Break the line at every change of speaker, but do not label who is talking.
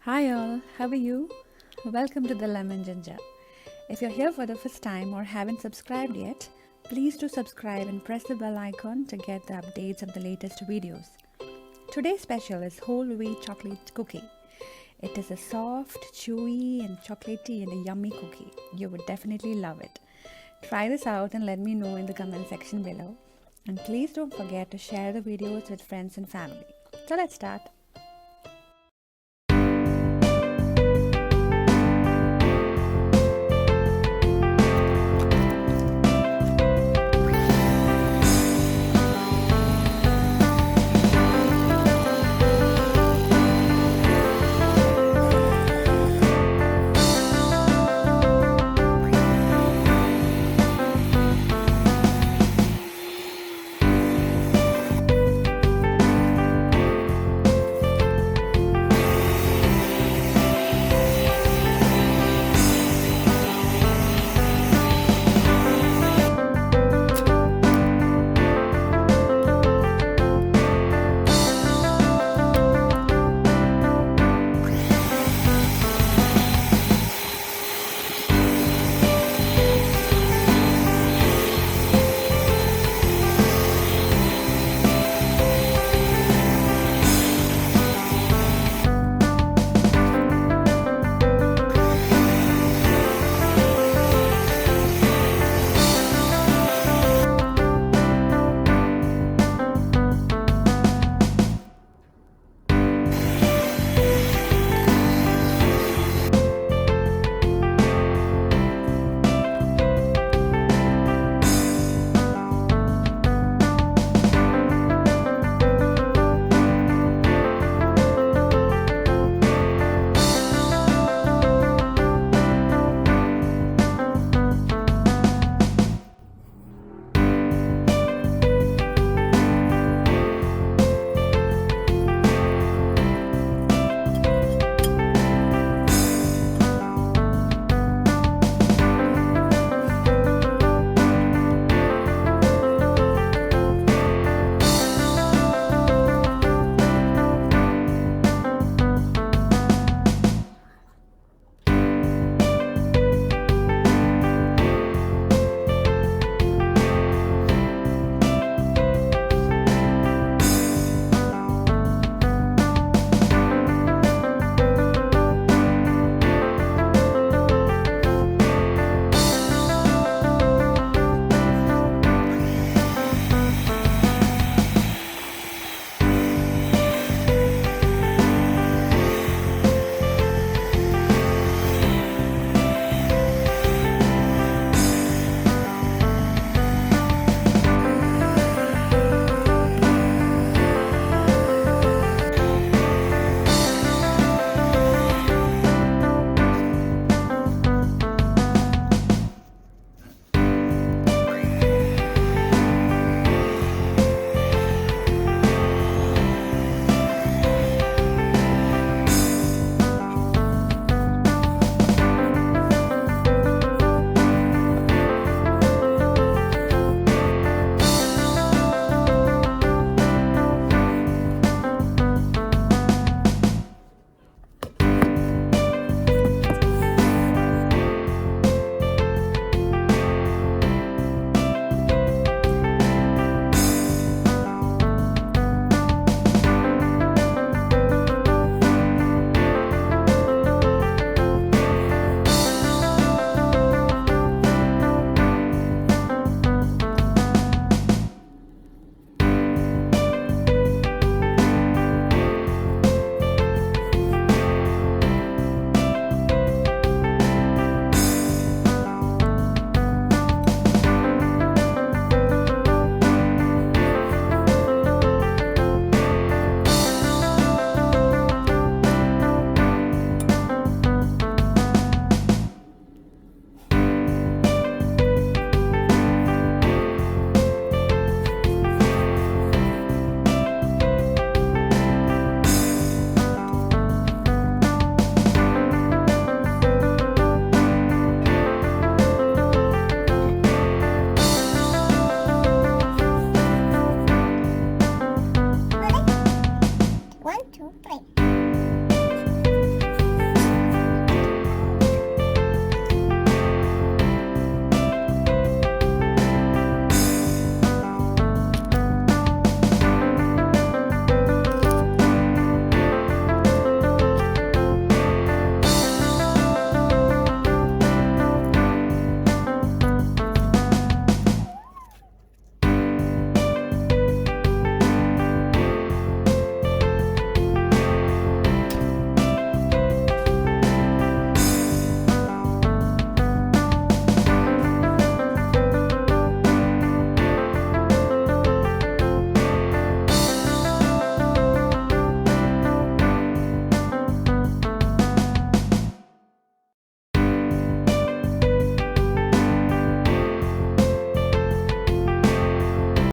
Hi all, how are you? Welcome to the Lemon Ginger. If you're here for the first time or haven't subscribed yet, please do subscribe and press the bell icon to get the updates of the latest videos. Today's special is whole wheat chocolate cookie. It is a soft, chewy and chocolatey and a yummy cookie. You would definitely love it. Try this out and let me know in the comment section below. And please don't forget to share the videos with friends and family. So let's start.